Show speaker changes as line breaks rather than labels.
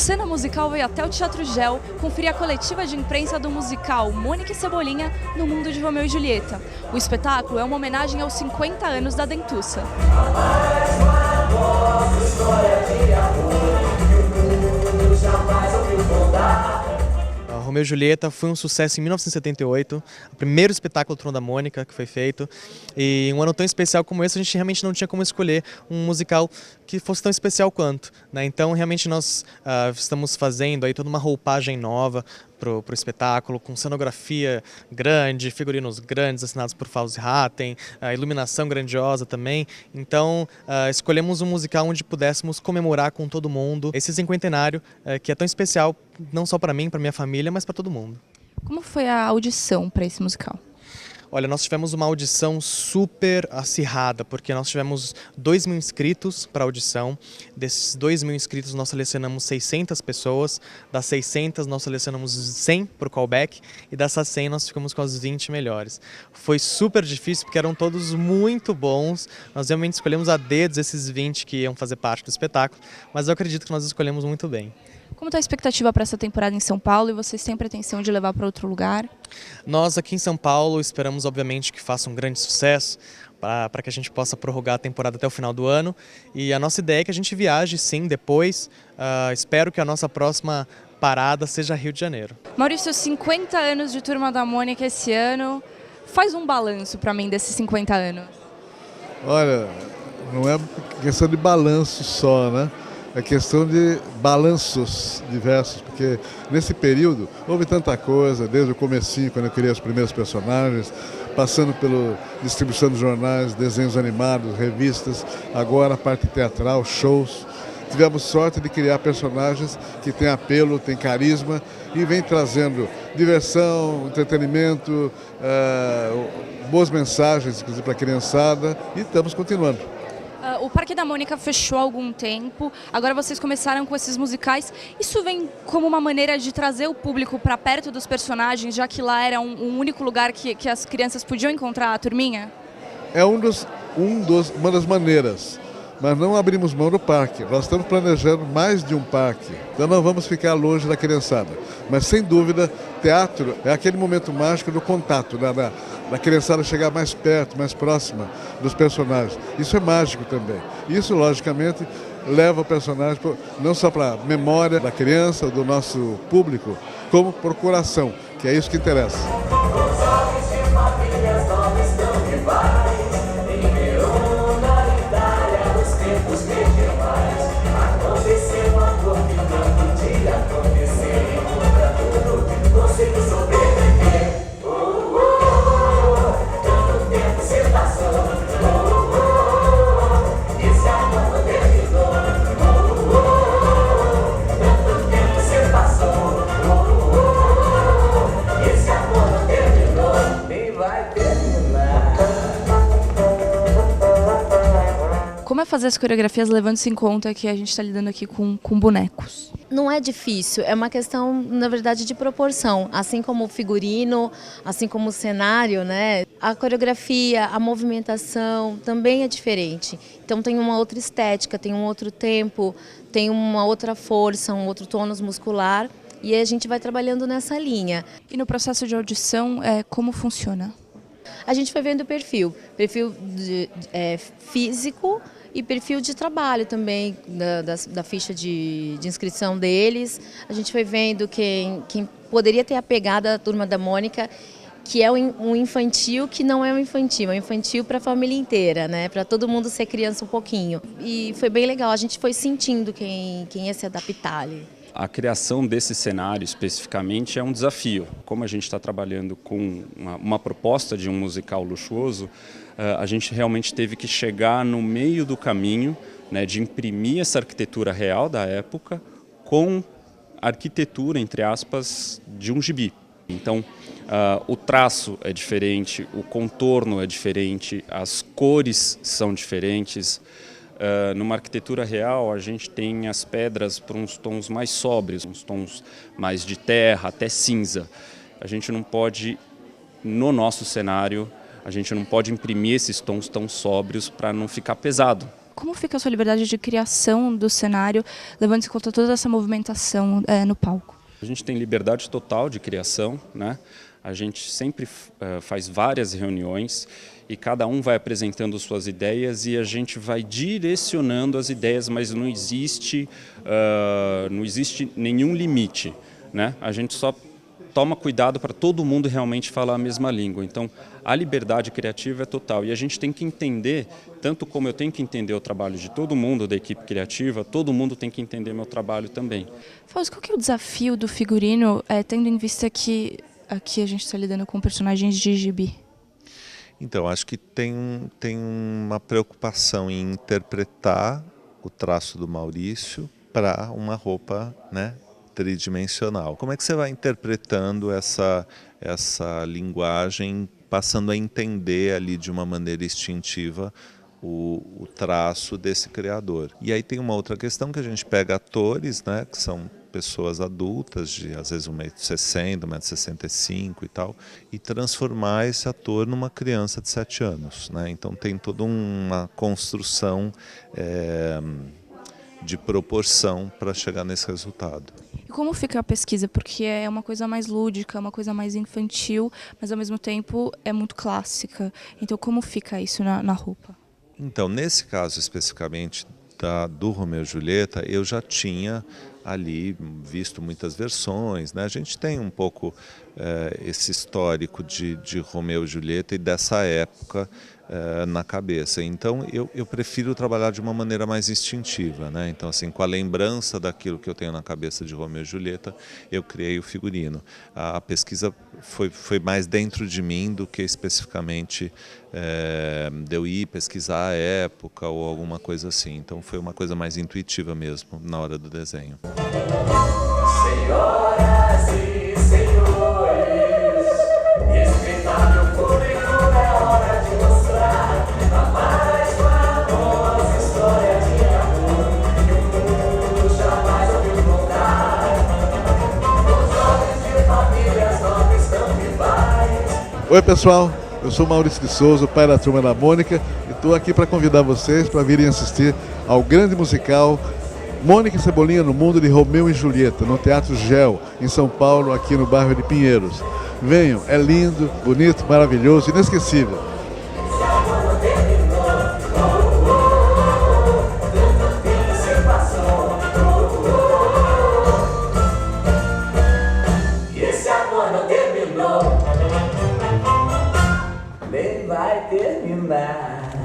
Cena Musical veio até o Teatro Gel conferir a coletiva de imprensa do musical Mônica e Cebolinha no mundo de Romeu e Julieta. O espetáculo é uma homenagem aos 50 anos da Dentuça.
Romeu e Julieta foi um sucesso em 1978, o primeiro espetáculo Turma da Mônica que foi feito. E um ano tão especial como esse, a gente realmente não tinha como escolher um musical que fosse tão especial quanto, né? Então, realmente nós estamos fazendo aí toda uma roupagem nova pro espetáculo, com cenografia grande, figurinos grandes assinados por Fauzi Hatten, iluminação grandiosa também. Então, escolhemos um musical onde pudéssemos comemorar com todo mundo esse cinquentenário que é tão especial, não só para mim, para minha família, mas para todo mundo.
Como foi a audição para esse musical?
Olha, nós tivemos uma audição super acirrada, porque nós tivemos 2.000 inscritos para a audição. Desses 2.000 inscritos, nós selecionamos 600 pessoas. Das 600, nós selecionamos 100 para o callback. E dessas 100, nós ficamos com as 20 melhores. Foi super difícil, porque eram todos muito bons. Nós realmente escolhemos a dedos esses 20 que iam fazer parte do espetáculo. Mas eu acredito que nós escolhemos muito bem.
Como está a expectativa para essa temporada em São Paulo e vocês têm pretensão de levar para outro lugar?
Nós aqui em São Paulo esperamos obviamente que faça um grande sucesso para que a gente possa prorrogar a temporada até o final do ano. E a nossa ideia é que a gente viaje sim depois. Espero que a nossa próxima parada seja Rio de Janeiro.
Maurício, 50 anos de Turma da Mônica esse ano. Faz um balanço para mim desses 50 anos.
Olha, não é questão de balanço só, né? É questão de balanços diversos, porque nesse período houve tanta coisa, desde o comecinho, quando eu criei os primeiros personagens, passando pela distribuição de jornais, desenhos animados, revistas, agora a parte teatral, shows. Tivemos sorte de criar personagens que têm apelo, têm carisma e vem trazendo diversão, entretenimento, boas mensagens, inclusive para a criançada, e estamos continuando.
O Parque da Mônica fechou há algum tempo, agora vocês começaram com esses musicais. Isso vem como uma maneira de trazer o público para perto dos personagens, já que lá era um único lugar que as crianças podiam encontrar a turminha?
É uma das maneiras, mas não abrimos mão do parque. Nós estamos planejando mais de um parque, então não vamos ficar longe da criançada. Mas sem dúvida, teatro é aquele momento mágico do contato, da criançada chegar mais perto, mais próxima dos personagens. Isso é mágico também. Isso, logicamente, leva o personagem não só para a memória da criança, do nosso público, como para o coração, que é isso que interessa.
Como é fazer as coreografias levando-se em conta que a gente está lidando aqui com bonecos?
Não é difícil, é uma questão, na verdade, de proporção. Assim como o figurino, assim como o cenário, né? A coreografia, a movimentação também é diferente. Então tem uma outra estética, tem um outro tempo, tem uma outra força, um outro tônus muscular. E a gente vai trabalhando nessa linha.
E no processo de audição, como funciona?
A gente foi vendo o perfil físico e perfil de trabalho também, da ficha de inscrição deles. A gente foi vendo quem poderia ter a pegada da Turma da Mônica, que é um infantil que não é um infantil para a família inteira, né? Para todo mundo ser criança um pouquinho. E foi bem legal, a gente foi sentindo quem ia se adaptar ali.
A criação desse cenário especificamente é um desafio. Como a gente está trabalhando com uma proposta de um musical luxuoso, a gente realmente teve que chegar no meio do caminho, né, de imprimir essa arquitetura real da época com a arquitetura, entre aspas, de um gibi. Então, o traço é diferente, o contorno é diferente, as cores são diferentes. Numa arquitetura real, a gente tem as pedras para uns tons mais sóbrios, uns tons mais de terra, até cinza. A gente não pode, no nosso cenário, a gente não pode imprimir esses tons tão sóbrios para não ficar pesado.
Como fica a sua liberdade de criação do cenário, levando em conta toda essa movimentação no palco?
A gente tem liberdade total de criação, né? A gente sempre faz várias reuniões e cada um vai apresentando suas ideias e a gente vai direcionando as ideias, mas não existe nenhum limite, né? A gente só toma cuidado para todo mundo realmente falar a mesma língua. Então, a liberdade criativa é total. E a gente tem que entender, tanto como eu tenho que entender o trabalho de todo mundo da equipe criativa, todo mundo tem que entender meu trabalho também.
Fausto, qual que é o desafio do figurino, tendo em vista que aqui a gente está lidando com personagens de gibi?
Então, acho que tem uma preocupação em interpretar o traço do Maurício para uma roupa, né, tridimensional. Como é que você vai interpretando essa linguagem, passando a entender ali de uma maneira instintiva o traço desse criador? E aí tem uma outra questão que a gente pega atores, né, que são pessoas adultas, de às vezes 1,60 m, 1,65 m e tal, e transformar esse ator numa criança de 7 anos, né? Então tem toda uma construção de proporção para chegar nesse resultado.
E como fica a pesquisa? Porque é uma coisa mais lúdica, uma coisa mais infantil, mas ao mesmo tempo é muito clássica. Então como fica isso na roupa?
Então, nesse caso especificamente do Romeu e Julieta, eu já tinha ali visto muitas versões, né? A gente tem um pouco esse histórico de Romeu e Julieta e dessa época na cabeça. Então eu prefiro trabalhar de uma maneira mais instintiva, né? Então, assim, com a lembrança daquilo que eu tenho na cabeça de Romeu e Julieta, eu criei o figurino. A pesquisa foi mais dentro de mim do que especificamente de eu ir pesquisar a época ou alguma coisa assim. Então foi uma coisa mais intuitiva mesmo na hora do desenho.
Senhoras e senhores, respeitar meu público, é hora de mostrar a mais famosa história de amor que o mundo jamais ouviu contar. Os jovens de famílias nobres estão rivais.
Oi pessoal, eu sou Maurício de Souza, o pai da Turma da Mônica, e estou aqui para convidar vocês para virem assistir ao grande musical Mônica e Cebolinha no Mundo de Romeu e Julieta, no Teatro Gel, em São Paulo, aqui no bairro de Pinheiros. Venham, é lindo, bonito, maravilhoso, inesquecível.
Esse amor não terminou, nem vai terminar.